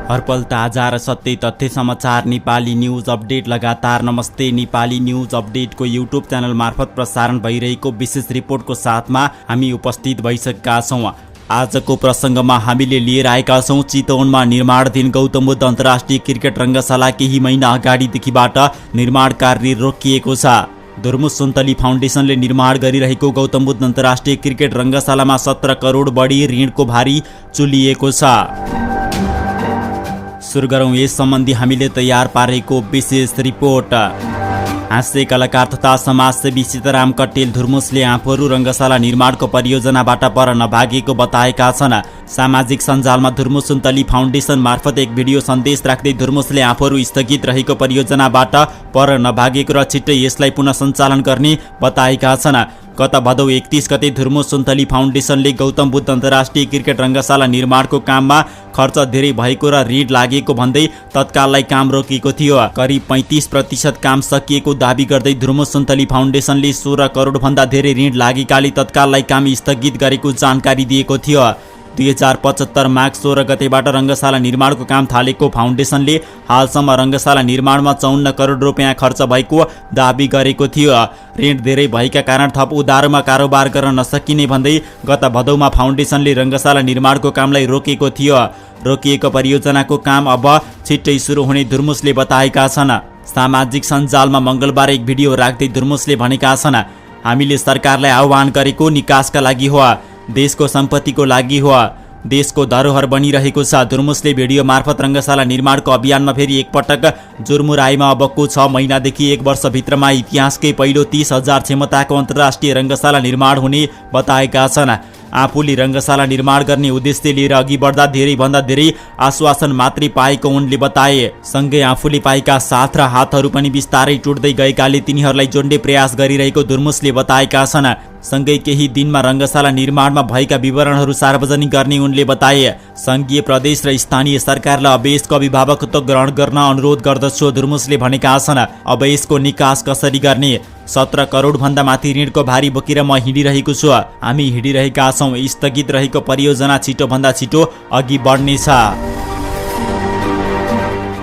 हरपल ताजा र सत्य तथ्य समाचार नेपाली न्यूज अपडेट लगातार। नमस्ते, नेपाली न्यूज अपडेटको युट्युब च्यानल मार्फत प्रसारण भइरहेको विशेष रिपोर्टको साथमा हामी उपस्थित भइसकेका छौँ। आजको प्रसङ्गमा हामीले लिएर आएका छौँ चितवनमा निर्माणाधीन गौतम बुद्ध अन्तर्राष्ट्रिय क्रिकेट रङ्गशाला केही महिना अगाडिदेखिबाट निर्माण कार्य रोकिएको छ। धुर्मुस सुन्तली फाउन्डेसनले निर्माण गरिरहेको गौतम बुद्ध अन्तर्राष्ट्रिय क्रिकेट रङ्गशालामा 17 करोड बढी ऋणको भारी चुलिएको छ। सुरु गरौँ यस सम्बन्धी हामीले तयार पारेको विशेष रिपोर्ट। हास्य कलाकार तथा समाजसेवी सीताराम कट्टेल धुर्मुसले आफूहरू रङ्गशाला निर्माणको परियोजनाबाट पर नभागेको बताएका छन्। सामाजिक सञ्जालमा धुर्मुस सुन्तली फाउन्डेसन मार्फत एक भिडियो सन्देश राख्दै धुर्मुसले आफूहरू स्थगित रहेको परियोजनाबाट पर नभागेको र छिट्टै यसलाई पुनः सञ्चालन गर्ने बताएका छन्। गत भदौ 31 गते धुर्मुस सुन्तली फाउन्डेसनले गौतम बुद्ध अन्तर्राष्ट्रिय क्रिकेट रङ्गशाला निर्माणको काममा खर्च धेरै भएको र ऋण लागेको भन्दै तत्काललाई काम रोकिएको थियो। करिब 35% काम सकिएको दाबी गर्दै धुर्मुस सुन्तली फाउन्डेसनले 16 करोड भन्दा धेरै ऋण लागेकाले तत्काललाई काम स्थगित गरेको जानकारी दिएको थियो। 2075 माघ 16 गतेबाट रङ्गशाला निर्माणको काम थालेको फाउन्डेसनले हालसम्म रङ्गशाला निर्माणमा 54 करोड रुपियाँ खर्च भएको दाबी गरेको थियो। ऋण धेरै भएका कारण थप उधारोमा कारोबार गर्न नसकिने भन्दै गत भदौमा फाउन्डेसनले रङ्गशाला निर्माणको कामलाई रोकेको थियो। रोकिएको परियोजनाको काम अब छिट्टै सुरु हुने धुर्मुसले बताएका छन्। सामाजिक सञ्जालमा मङ्गलबार एक भिडियो राख्दै धुर्मुसले भनेका छन्, हामीले सरकारलाई आह्वान गरेको निकासका लागि हो, देशको सम्पत्तिको लागि हो, देशको धरोहर बनिरहेको छ। धुर्मुसले भिडियो मार्फत रङ्गशाला निर्माणको अभियानमा फेरि एकपटक जुर्मुराईमा अबको 6 महिनादेखि 1 वर्षभित्रमा इतिहासकै पहिलो 30,000 क्षमताको अन्तर्राष्ट्रिय रङ्गशाला निर्माण हुने बताएका छन्। आफूले रङ्गशाला निर्माण गर्ने उद्देश्य लिएर अघि बढ्दा धेरैभन्दा धेरै आश्वासन मात्रै पाएको उनले बताए। सँगै आफूले पाएका साथ र हातहरू पनि बिस्तारै टुट्दै गएकाले तिनीहरूलाई जोड्ने प्रयास गरिरहेको धुर्मुसले बताएका छन्। सँगै केही दिनमा रङ्गशाला निर्माणमा भएका विवरणहरू सार्वजनिक गर्ने उनले बताए। सङ्घीय प्रदेश र स्थानीय सरकारलाई अब यसको अभिभावकत्व ग्रहण गर्न अनुरोध गर्दछु, धुर्मुसले भनेका छन्। अब यसको निकास कसरी गर्ने? 17 करोड भन्दा माथि ऋणको भारी बोकेर म हिँडिरहेको छु। हामी हिँडिरहेका छौँ। स्थगित रहेको परियोजना छिटोभन्दा छिटो अघि बढ्नेछ।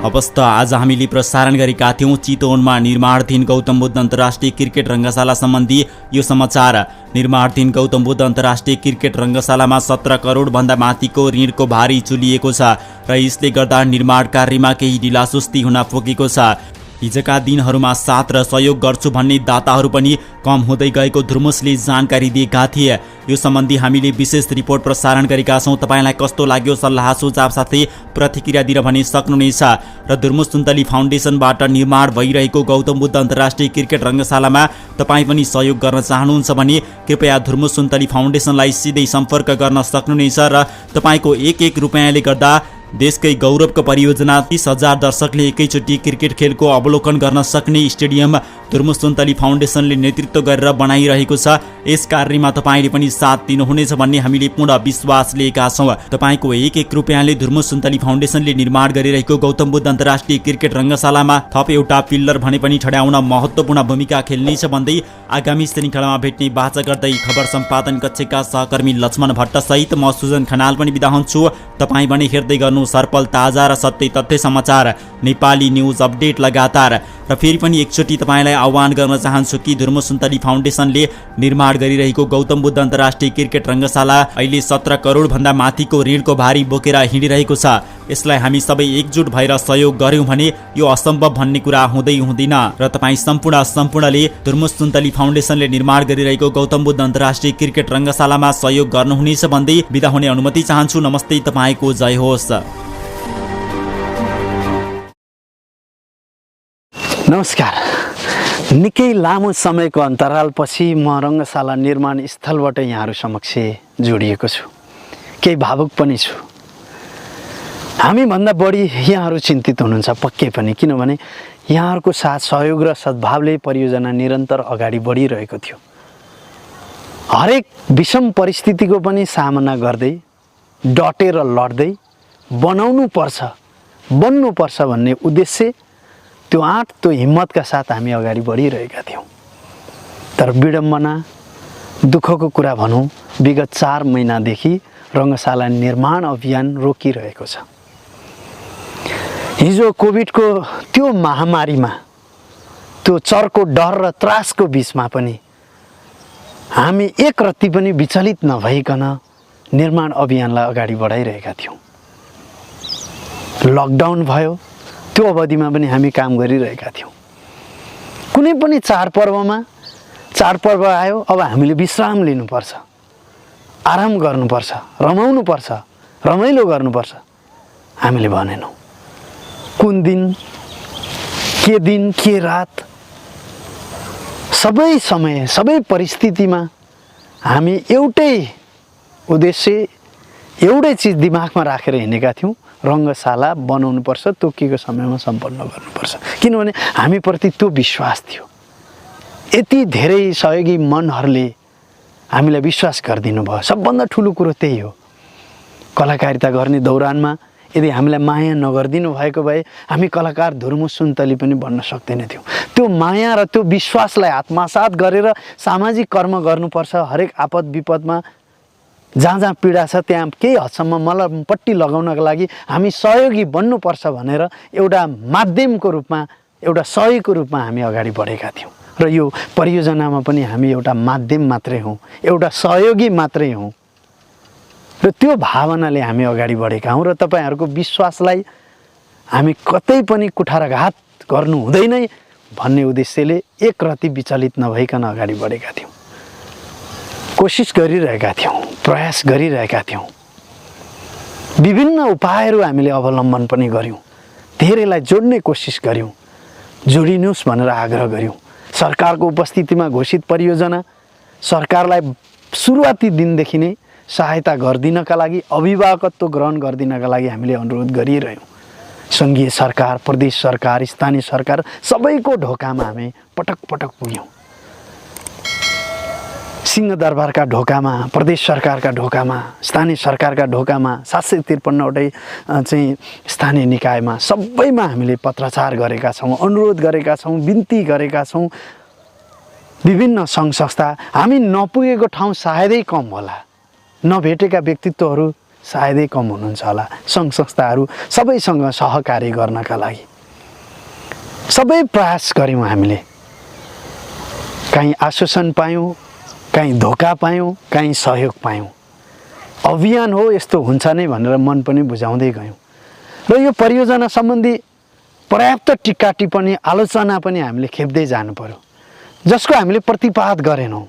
अवस्था आज हामीले प्रसारण गरेका थियौँ चितवनमा निर्माणाधीन गौतम बुद्ध अन्तर्राष्ट्रिय क्रिकेट रङ्गशाला सम्बन्धी यो समाचार। निर्माणाधीन गौतम बुद्ध अन्तर्राष्ट्रिय क्रिकेट रङ्गशालामा 17 करोड भन्दा माथिको ऋणको भारी चुलिएको छ र यसले गर्दा निर्माण कार्यमा केही ढिलासुस्ती हुन पुगेको छ। हिजोका दिनहरूमा साथ र सहयोग गर्छु भन्ने दाताहरू पनि कम हुँदै गएको धुर्मुसले जानकारी दिएका थिए। यो सम्बन्धी हामीले विशेष रिपोर्ट प्रसारण गरेका छौँ। तपाईँलाई कस्तो लाग्यो? सल्लाह सुझाव साथै प्रतिक्रिया दिन भने सक्नुहुनेछ। र धुर्मुस सुन्तली फाउन्डेसनबाट निर्माण भइरहेको गौतम बुद्ध अन्तर्राष्ट्रिय क्रिकेट रङ्गशालामा तपाईँ पनि सहयोग गर्न चाहनुहुन्छ भने कृपया धुर्मुस सुन्तली फाउन्डेसनलाई सिधै सम्पर्क गर्न सक्नुहुनेछ र तपाईँको 1-1 रुपियाँले गर्दा देशकै गौरवको परियोजना 30,000 दर्शकले एकैचोटि क्रिकेट खेलको अवलोकन गर्न सक्ने स्टेडियम धुर्मुस सुन्तली फाउन्डेसनले नेतृत्व गरेर बनाइरहेको छ। यस कार्यमा तपाईँले पनि साथ दिनुहुनेछ भन्ने हामीले पूर्ण विश्वास लिएका छौँ। तपाईँको 1-1 रुपियाँले धुर्मुस सुन्तली फाउन्डेसनले निर्माण गरिरहेको गौतम बुद्ध अन्तर्राष्ट्रिय क्रिकेट रङ्गशालामा थप एउटा पिल्लर भने पनि ठड्याउन महत्त्वपूर्ण भूमिका खेल्नेछ भन्दै आगामी श्रृङ्खलामा भेट्ने बाचा गर्दै खबर सम्पादन कक्षका सहकर्मी लक्ष्मण भट्टसहित म सुजन खनाल पनि बिदा हुन्छु। तपाईँ भने हेर्दै गर्नु हरपल ताजा र सत्य तथ्य समाचार नेपाली न्यूज अपडेट लगातार। र फेरि पनि एकचोटि तपाईँलाई आह्वान गर्न चाहन्छु कि धुर्मुस सुन्तली फाउन्डेसनले निर्माण गरिरहेको गौतम बुद्ध अन्तर्राष्ट्रिय क्रिकेट रङ्गशाला अहिले 17 करोड भन्दा माथिको ऋणको भारी बोकेर हिँडिरहेको छ। यसलाई हामी सबै एकजुट भएर सहयोग गर्यौँ भने यो असम्भव भन्ने कुरा हुँदैन र तपाईँ सम्पूर्णले धुर्मुस सुन्तली फाउन्डेसनले निर्माण गरिरहेको गौतम बुद्ध अन्तर्राष्ट्रिय क्रिकेट रङ्गशालामा सहयोग गर्नुहुनेछ भन्दै बिदा हुने अनुमति चाहन्छु। नमस्ते, तपाईँको जय होस्। नमस्कार। निकै लामो समयको अन्तरालपछि म रङ्गशाला निर्माण स्थलबाट यहाँहरू समक्ष जोडिएको छु। केही भावुक पनि छु। हामीभन्दा बढी यहाँहरू चिन्तित हुनुहुन्छ पक्कै पनि, किनभने यहाँहरूको साथ सहयोग र सद्भावले परियोजना निरन्तर अगाडि बढिरहेको थियो। हरेक विषम परिस्थितिको पनि सामना गर्दै डटेर लड्दै बन्नुपर्छ भन्ने उद्देश्य, त्यो आँट, त्यो हिम्मतका साथ हामी अगाडि बढिरहेका थियौँ। तर विडम्बना, दुःखको कुरा भनौँ, विगत 4 महिनादेखि रङ्गशाला निर्माण अभियान रोकिरहेको छ। हिजो कोभिडको त्यो महामारीमा, त्यो चर्को डर र त्रासको बिचमा पनि हामी एक रत्ती पनि विचलित नभइकन निर्माण अभियानलाई अगाडि बढाइरहेका थियौँ। लकडाउन भयो, त्यो अवधिमा पनि हामी काम गरिरहेका थियौँ। कुनै पनि चाडपर्व आयो, अब हामीले विश्राम लिनुपर्छ, आराम गर्नुपर्छ, रमाउनुपर्छ, रमाइलो गर्नुपर्छ, हामीले भनेनौँ। कुन दिन के रात, सबै समय सबै परिस्थितिमा हामी एउटै उद्देश्य, एउटै चिज दिमागमा राखेर हिँडेका थियौँ, रङ्गशाला बनाउनुपर्छ, तोकिएको समयमा सम्पन्न गर्नुपर्छ। किनभने हामीप्रति त्यो विश्वास थियो। यति धेरै सहयोगी मनहरूले हामीलाई विश्वास गरिदिनु भयो। सबभन्दा ठुलो कुरो त्यही हो। कलाकारिता गर्ने दौरानमा यदि हामीलाई माया नगरिदिनु भएको भए हामी कलाकार धुर्मु सुन्तली पनि बन्न सक्दैनथ्यौँ। त्यो माया र त्यो विश्वासलाई आत्मसात गरेर सामाजिक कर्म गर्नुपर्छ। हरेक आपद विपदमा जहाँ जहाँ पीडा छ त्यहाँ केही हदसम्म मलमपट्टि लगाउनका लागि हामी सहयोगी बन्नुपर्छ भनेर एउटा माध्यमको रूपमा, एउटा सहयोगको रूपमा हामी अगाडि बढेका थियौँ। र यो परियोजनामा पनि हामी एउटा माध्यम मात्रै हौँ, एउटा सहयोगी मात्रै हौँ। र त्यो भावनाले हामी अगाडि बढेका हौँ। र तपाईँहरूको विश्वासलाई हामी कतै पनि कुठाराघात गर्नु हुँदैन भन्ने उद्देश्यले एक रत्ती विचलित नभइकन अगाडि बढेका थियौँ। कोसिस गरिरहेका थियौँ, प्रयास गरिरहेका थियौँ। विभिन्न उपायहरू हामीले अवलम्बन पनि गऱ्यौँ। धेरैलाई जोड्ने कोसिस गऱ्यौँ, जोडिनुहोस् भनेर आग्रह गऱ्यौँ। सरकारको उपस्थितिमा घोषित परियोजना, सरकारलाई सुरुवाती दिनदेखि नै सहायता गरिदिनका लागि, अभिभावकत्व ग्रहण गरिदिनका लागि हामीले अनुरोध गरिरह्यौँ। सङ्घीय सरकार, प्रदेश सरकार, स्थानीय सरकार सबैको ढोकामा हामी पटक पटक पुग्यौँ। सिंहदरबारका ढोकामा, प्रदेश सरकारका ढोकामा, स्थानीय सरकारका ढोकामा, 753वटै चाहिँ स्थानीय निकायमा सबैमा हामीले पत्राचार गरेका छौँ, अनुरोध गरेका छौँ, बिन्ती गरेका छौँ। विभिन्न सङ्घ संस्था, हामी नपुगेको ठाउँ सायदै कम होला, नभेटेका व्यक्तित्वहरू सायदै कम हुनुहुन्छ होला। सङ्घ संस्थाहरू सबैसँग सहकार्य गर्नका लागि सबै प्रयास गऱ्यौँ हामीले। कहीँ आश्वासन पायौँ, कहीँ धोका पायौँ, कहीँ सहयोग पायौँ। अभियान हो, यस्तो हुन्छ नै भनेर मन पनि बुझाउँदै गयौँ। र यो परियोजना सम्बन्धी पर्याप्त टिक्का टिप्पणी, आलोचना पनि हामीले खेप्दै जानु पर्यो, जसको हामीले प्रतिवाद गरेनौँ।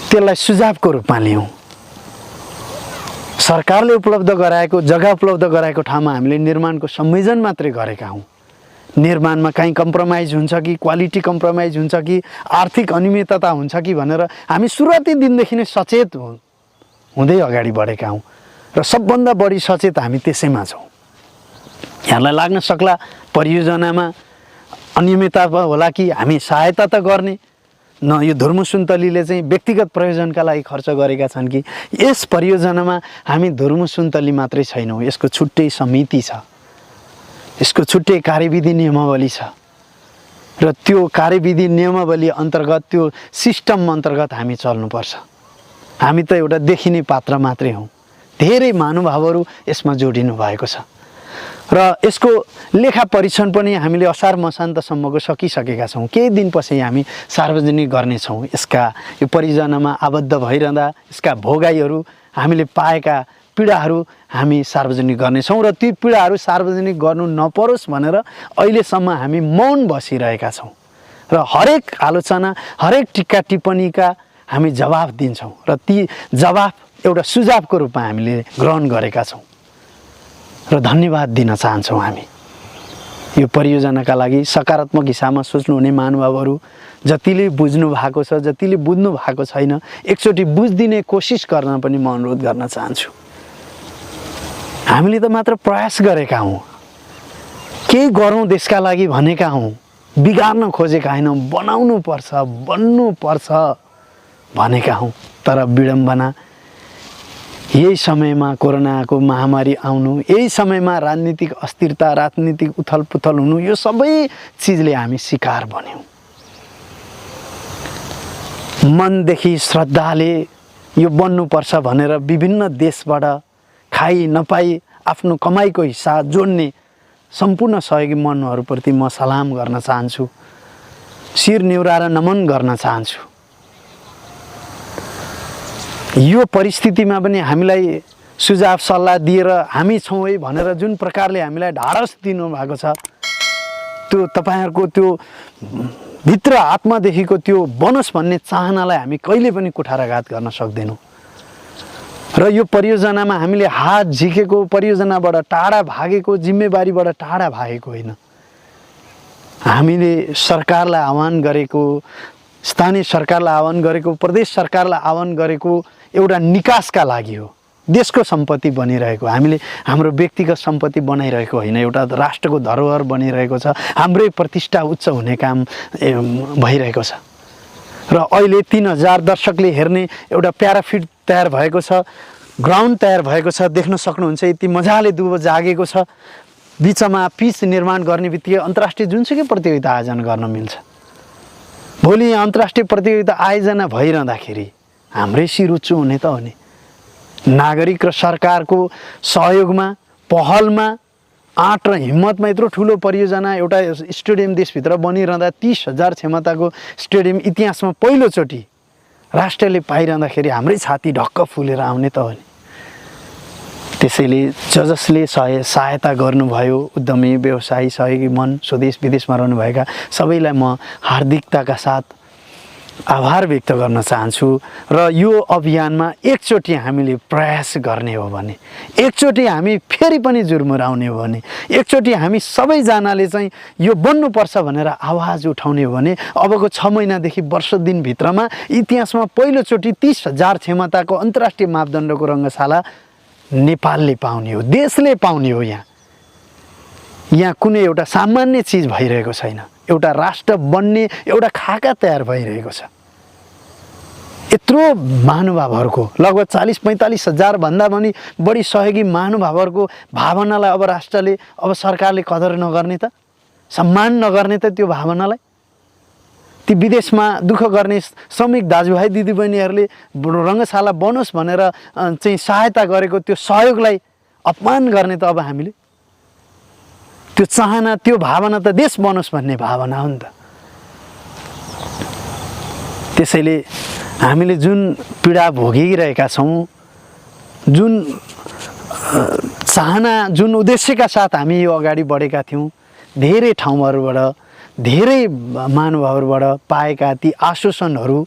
त्यसलाई सुझावको रूपमा लियौँ। सरकारले उपलब्ध गराएको, जग्गा उपलब्ध गराएको ठाउँमा हामीले निर्माणको संयोजन मात्रै गरेका हौँ। निर्माणमा कहीँ कम्प्रोमाइज हुन्छ कि, क्वालिटी कम्प्रोमाइज हुन्छ कि, आर्थिक अनियमितता हुन्छ कि भनेर हामी सुरुवाती दिनदेखि नै सचेत हुँदै अगाडि बढेका हौँ। र सबभन्दा बढी सचेत हामी त्यसैमा छौँ। यहाँलाई लाग्न सक्ला परियोजनामा अनियमितता होला कि हामी सहायता त गर्ने न, यो धुर्मु सुन्तलीले चाहिँ व्यक्तिगत प्रयोजनका लागि खर्च गरेका छन् कि। यस परियोजनामा हामी धुर्मु सुन्तली मात्रै छैनौँ, यसको छुट्टै समिति छ, यसको छुट्टै कार्यविधि नियमावली छ। र त्यो कार्यविधि नियमावली अन्तर्गत, त्यो सिस्टम अन्तर्गत हामी चल्नुपर्छ। हामी त एउटा देखिने पात्र मात्रै हौँ। धेरै महानुभावहरू यसमा जोडिनु भएको छ। र यसको लेखा परीक्षण पनि हामीले असार मसान्तसम्मको सकिसकेका छौँ। केही दिनपछि हामी सार्वजनिक गर्नेछौँ। यसका, यो परियोजनामा आबद्ध भइरहँदा यसका भोगाईहरू, हामीले पाएका पीडाहरू हामी सार्वजनिक गर्नेछौँ। र ती पीडाहरू सार्वजनिक गर्नु नपरोस् भनेर अहिलेसम्म हामी मौन बसिरहेका छौँ। र हरेक आलोचना, हरेक टिक्का टिप्पणीका हामी जवाफ दिन्छौँ। र ती जवाफ एउटा सुझावको रूपमा हामीले ग्रहण गरेका छौँ। र धन्यवाद दिन चाहन्छौँ हामी यो परियोजनाका लागि। सकारात्मक हिसाबमा सोच्नुहुने महानुभावहरू जतिले बुझ्नु भएको छ, जतिले बुझ्नु भएको छैन, एकचोटि बुझिदिने कोसिस गर्न पनि म अनुरोध गर्न चाहन्छु। हामीले त मात्र प्रयास गरेका हौँ, केही गरौँ देशका लागि भनेका हौँ, बिगार्न खोजेका होइनौँ, बनाउनु पर्छ, बन्नु पर्छ भनेका हौँ। तर विडम्बना, यही समयमा कोरोनाको महामारी आउनु, यही समयमा राजनीतिक अस्थिरता, राजनीतिक उथलपुथल हुनु, यो सबै चिजले हामी शिकार बन्यौँ। मनदेखि श्रद्धाले यो बन्नुपर्छ भनेर विभिन्न देशबाट खाई नपाई आफ्नो कमाइको हिस्सा जोड्ने सम्पूर्ण सहयोगी मनहरूप्रति म सलाम गर्न चाहन्छु, शिर निहुराएर नमन गर्न चाहन्छु। यो परिस्थितिमा पनि हामीलाई सुझाव सल्लाह दिएर हामी छौँ है भनेर जुन प्रकारले हामीलाई ढाडस दिनुभएको छ, त्यो तपाईँहरूको त्यो भित्र आत्मादेखिको त्यो बनोस् भन्ने चाहनालाई हामी कहिले पनि कुठाराघात गर्न सक्दैनौँ। र यो परियोजनामा हामीले हात झिकेको, परियोजनाबाट टाढा भागेको, जिम्मेवारीबाट टाढा भागेको होइन। हामीले सरकारलाई आह्वान गरेको, स्थानीय सरकारलाई आह्वान गरेको, प्रदेश सरकारलाई आह्वान गरेको एउटा निकासका लागि हो। देशको सम्पत्ति बनिरहेको, हामीले हाम्रो व्यक्तिगत सम्पत्ति बनाइरहेको होइन, एउटा राष्ट्रको धरोहर बनिरहेको छ। हाम्रै प्रतिष्ठा उच्च हुने काम भइरहेको छ। र अहिले 3000 दर्शकले हेर्ने एउटा प्याराफिट तयार भएको छ, ग्राउन्ड तयार भएको छ, देख्न सक्नुहुन्छ। यति मजाले दुबो जागेको छ। बिचमा पिच निर्माण गर्ने बित्तिकै अन्तर्राष्ट्रिय जुनसुकै प्रतियोगिता आयोजना गर्न मिल्छ। भोलि यहाँ अन्तर्राष्ट्रिय प्रतियोगिता आयोजना भइरहँदाखेरि हाम्रै शिर उच्च हुने त हो नि। नागरिक र सरकारको सहयोगमा, पहलमा, आँट र हिम्मतमा यत्रो ठुलो परियोजना, एउटा स्टेडियम देशभित्र बनिरहँदा 30,000 क्षमताको स्टेडियम इतिहासमा पहिलोचोटि राष्ट्रले पाइरहँदाखेरि हाम्रै छाती ढक्क फुलेर आउने त हो नि। त्यसैले जसले सहायता गर्नुभयो, उद्यमी, व्यवसायी, सहयोगी मन, स्वदेश विदेशमा रहनुभएका सबैलाई म हार्दिकताका साथ आभार व्यक्त गर्न चाहन्छु। र यो अभियानमा एकचोटि हामीले प्रयास गर्ने हो भने, एकचोटि हामी फेरि पनि जुर्मुराउने हो भने, एकचोटि हामी सबैजनाले चाहिँ यो बन्नुपर्छ भनेर आवाज उठाउने हो भने अबको 6 महिनादेखि वर्ष दिनभित्रमा इतिहासमा पहिलोचोटि 30,000 क्षमताको अन्तर्राष्ट्रिय मापदण्डको रङ्गशाला नेपालले पाउने हो, देशले पाउने हो। यहाँ कुनै एउटा सामान्य चिज भइरहेको छैन। एउटा राष्ट्र बन्ने एउटा खाका तयार भइरहेको छ। यत्रो महानुभावहरूको, लगभग 40-45 हजार भन्दा पनि बढी सहयोगी महानुभावहरूको भावनालाई अब राष्ट्रले, अब सरकारले कदर नगर्ने त, सम्मान नगर्ने त त्यो भावनालाई। ती विदेशमा दुःख गर्ने श्रमिक दाजुभाइ दिदीबहिनीहरूले रङ्गशाला बनोस् भनेर चाहिँ सहायता गरेको त्यो सहयोगलाई अपमान गर्ने त अब हामीले। त्यो चाहना, त्यो भावना त देश बनोस् भन्ने भावना हो नि त। त्यसैले हामीले जुन पीडा भोगिरहेका छौँ, जुन चाहना, जुन उद्देश्यका साथ हामी यो अगाडि बढेका थियौँ, धेरै ठाउँहरूबाट, धेरै महानुभावहरूबाट पाएका ती आश्वासनहरू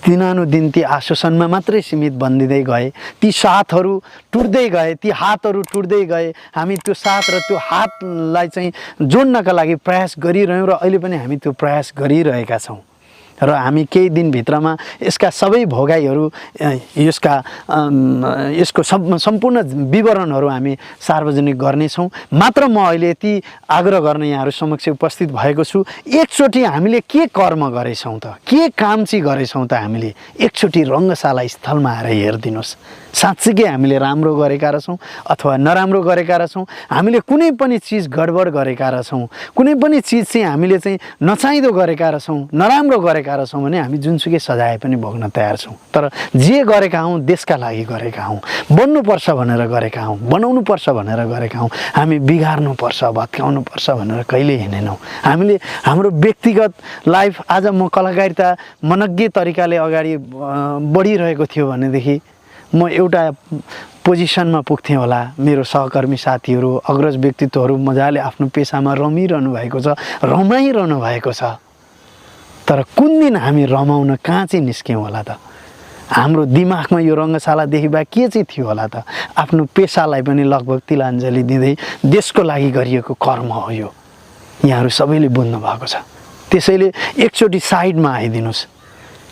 दिनानुदिन ती आश्वासनमा मात्रै सीमित बन्दिँदै गए। ती साथहरू टुट्दै गए, ती हातहरू टुट्दै गए। हामी त्यो साथ र त्यो हातलाई चाहिँ जोड्नका लागि प्रयास गरिरह्यौँ र अहिले पनि हामी त्यो प्रयास गरिरहेका छौँ। र हामी केही दिनभित्रमा यसका सबै भोगाइहरू, यसको सम्पूर्ण विवरणहरू हामी सार्वजनिक गर्नेछौँ। मात्र म अहिले यति आग्रह गर्न यहाँहरू समक्ष उपस्थित भएको छु, एकचोटि हामीले के कर्म गरेछौँ त, के काम चाहिँ गरेछौँ त, हामीले एकचोटि रङ्गशाला स्थलमा आएर हेरिदिनुहोस्। साँच्चीकै हामीले राम्रो गरेका रहेछौँ अथवा नराम्रो गरेका रहेछौँ, हामीले कुनै पनि चिज गडबड गरेका रहेछौँ, कुनै पनि चिज चाहिँ हामीले चाहिँ नचाहिँदो गरेका रहेछौँ, नराम्रो गरेका रहेछौँ भने हामी जुनसुकै सजाय पनि भोग्न तयार छौँ। तर जे गरेका हौँ देशका लागि गरेका हौँ, बन्नुपर्छ भनेर गरेका हौँ, बनाउनुपर्छ भनेर गरेका हौँ। हामी बिगार्नुपर्छ, भत्काउनुपर्छ भनेर कहिल्यै हिँडेनौँ। हामीले हाम्रो व्यक्तिगत लाइफ, आज म कलाकारिता मनज्ञ तरिकाले अगाडि बढिरहेको थियो भनेदेखि म एउटा पोजिसनमा पुग्थेँ होला। मेरो सहकर्मी साथीहरू, अग्रज व्यक्तित्वहरू मजाले आफ्नो पेसामा रमिरहनु भएको छ, रमाइरहनु भएको छ। तर कुन दिन हामी रमाउन कहाँ चाहिँ निस्क्यौँ होला त? हाम्रो दिमागमा यो रङ्गशालादेखि बा के चाहिँ थियो होला त? आफ्नो पेसालाई पनि लगभग तिलाञ्जली दिँदै देशको लागि गरिएको कर्म हो यो। यहाँहरू सबैले बुझ्नु भएको छ। त्यसैले एकचोटि साइडमा आइदिनुहोस्,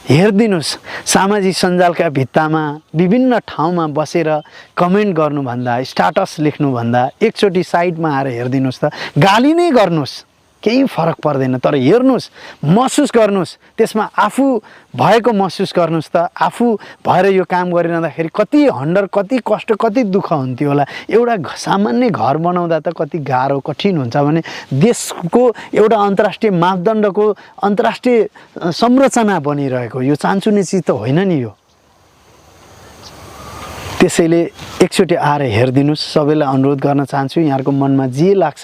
हेरिदिनुहोस्। सामाजिक सञ्जालका भित्तामा विभिन्न ठाउँमा बसेर कमेन्ट गर्नुभन्दा, स्टाटस लेख्नुभन्दा एकचोटि साइडमा आएर हेरिदिनुहोस् त। गाली नै गर्नुहोस्, केही फरक पर्दैन, तर हेर्नुहोस्, महसुस गर्नुहोस्, त्यसमा आफू भएको महसुस गर्नुहोस् त। आफू भएर यो काम गरिरहँदाखेरि कति हन्डर, कति कष्ट, कति दुःख हुन्थ्यो होला। एउटा सामान्य घर बनाउँदा त कति गाह्रो, कठिन हुन्छ भने देशको एउटा अन्तर्राष्ट्रिय मापदण्डको अन्तर्राष्ट्रिय संरचना बनिरहेको यो चान्चुने चिज त होइन नि यो। त्यसैले एकचोटि आएर हेरिदिनुहोस्। सबैलाई अनुरोध गर्न चाहन्छु, यहाँहरूको मनमा जे लाग्छ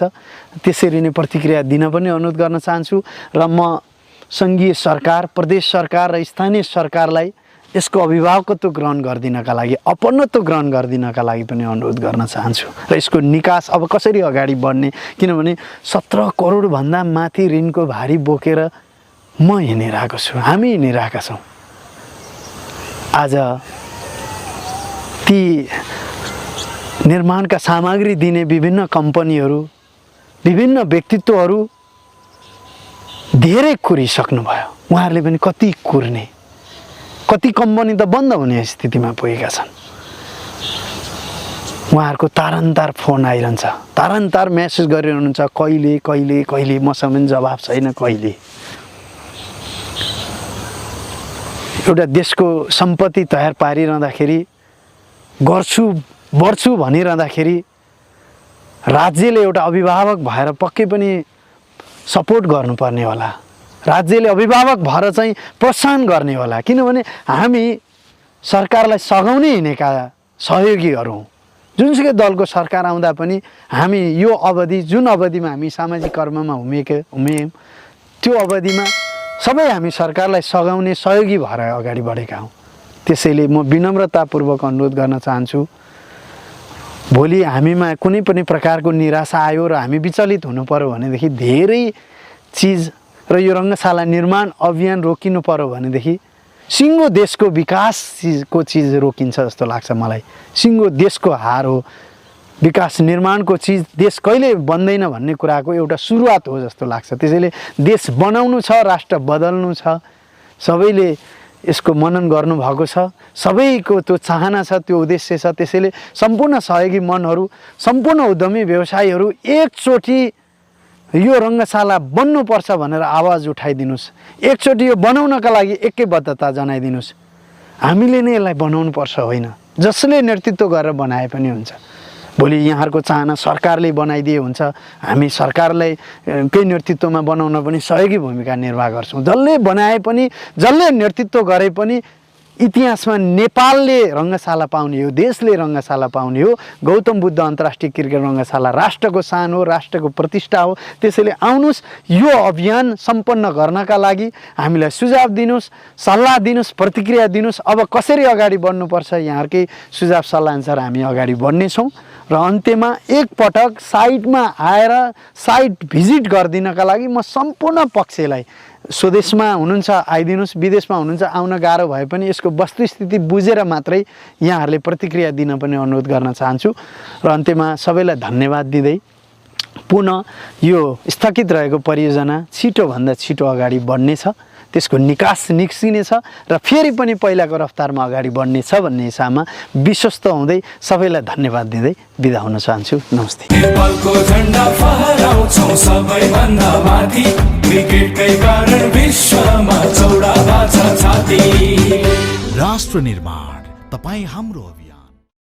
त्यसरी नै प्रतिक्रिया दिन पनि अनुरोध गर्न चाहन्छु। र म सङ्घीय सरकार, प्रदेश सरकार र स्थानीय सरकारलाई यसको अभिभावकत्व ग्रहण गरिदिनका लागि, अपनत्व ग्रहण गरिदिनका लागि पनि अनुरोध गर्न चाहन्छु। र यसको निकास अब कसरी अगाडि बढ्ने, किनभने 17 करोडभन्दा माथि ऋणको भारी बोकेर म हिँडिरहेको छु, हामी हिँडिरहेका छौँ। आज ती निर्माणका सामग्री दिने विभिन्न कम्पनीहरू, विभिन्न व्यक्तित्वहरू धेरै कुरिसक्नुभयो। उहाँहरूले पनि कति कुर्ने, कति कम्पनी त बन्द हुने स्थितिमा पुगेका छन्। उहाँहरूको तारन्तार फोन आइरहन्छ, तारन्तार मेसेज गरिरहनुहुन्छ, कहिले कहिले कहिले मसँग पनि जवाब छैन, कहिले। एउटा देशको सम्पत्ति तयार पारिरहँदाखेरि, गर्छु बढ्छु भनिरहँदाखेरि राज्यले एउटा अभिभावक भएर पक्कै पनि सपोर्ट गर्नुपर्ने होला। राज्यले अभिभावक भएर चाहिँ प्रोत्साहन गर्ने होला, किनभने हामी सरकारलाई सघाउनै हिँडेका सहयोगीहरू हौँ। जुनसुकै दलको सरकार आउँदा पनि हामी यो अवधि, जुन अवधिमा हामी सामाजिक कर्ममा हुम्यौँ त्यो अवधिमा सबै हामी सरकारलाई सघाउने सहयोगी भएर अगाडि बढेका हौँ। त्यसैले म विनम्रतापूर्वक अनुरोध गर्न चाहन्छु, भोलि हामीमा कुनै पनि प्रकारको निराशा आयो र हामी विचलित हुनु पर्यो भनेदेखि धेरै चिज र यो रङ्गशाला निर्माण अभियान रोकिनु पर्यो भनेदेखि सिङ्गो देशको विकासको चिज रोकिन्छ जस्तो लाग्छ मलाई। सिङ्गो देशको हार हो, विकास निर्माणको चिज देश कहिले बन्दैन भन्ने कुराको एउटा सुरुवात हो जस्तो लाग्छ। त्यसैले देश बनाउनु छ, राष्ट्र बदल्नु छ, सबैले यसको मनन गर्नुभएको छ, सबैको त्यो चाहना छ, त्यो उद्देश्य छ। त्यसैले सम्पूर्ण सहयोगी मनहरू, सम्पूर्ण उद्यमी व्यवसायीहरू एकचोटि यो रङ्गशाला बन्नुपर्छ भनेर आवाज उठाइदिनुहोस्। एकचोटि यो बनाउनका लागि एकैबद्धता जनाइदिनुहोस्। हामीले नै यसलाई बनाउनुपर्छ होइन, जसले नेतृत्व गरेर बनाए पनि हुन्छ। भोलि यहाँहरूको चाहना सरकारले बनाइदिए हुन्छ, हामी सरकारलाई केही नेतृत्वमा बनाउन पनि सहयोगी भूमिका निर्वाह गर्छौँ। जसले बनाए पनि, जसले नेतृत्व गरे पनि इतिहासमा नेपालले रङ्गशाला पाउने हो, देशले रङ्गशाला पाउने हो। गौतम बुद्ध अन्तर्राष्ट्रिय क्रिकेट रङ्गशाला राष्ट्रको सान हो, राष्ट्रको प्रतिष्ठा हो। त्यसैले आउनुहोस्, यो अभियान सम्पन्न गर्नका लागि हामीलाई सुझाव दिनुहोस्, सल्लाह दिनुहोस्, प्रतिक्रिया दिनुहोस्। अब कसरी अगाडि बढ्नुपर्छ यहाँहरूकै सुझाव सल्लाह अनुसार हामी अगाडि बढ्नेछौँ। र अन्त्यमा एकपटक साइटमा आएर साइट भिजिट गरिदिनका लागि म सम्पूर्ण पक्षलाई, स्वदेशमा हुनुहुन्छ आइदिनुहोस्, विदेशमा हुनुहुन्छ आउन गाह्रो भए पनि यसको वस्तुस्थिति बुझेर मात्रै यहाँहरूले प्रतिक्रिया दिन पनि अनुरोध गर्न चाहन्छु। र अन्त्यमा सबैलाई धन्यवाद दिँदै पुनः यो स्थगित रहेको परियोजना छिटोभन्दा छिटो अगाडि बढ्नेछ, त्यसको निकास निस्किनेछ र फेरि पनि पहिलाको रफ्तारमा अगाडि बढ्नेछ भन्ने हिसाबमा विश्वस्त हुँदै सबैलाई धन्यवाद दिँदै बिदा हुन चाहन्छु। नमस्ते। नेपालको झण्डा फहराउँछौं सबैभन्दा माथि, क्रिकेटकै कारण विश्वमा चौडा छ छाती। राष्ट्र निर्माण तपाईँ हाम्रो अभियान।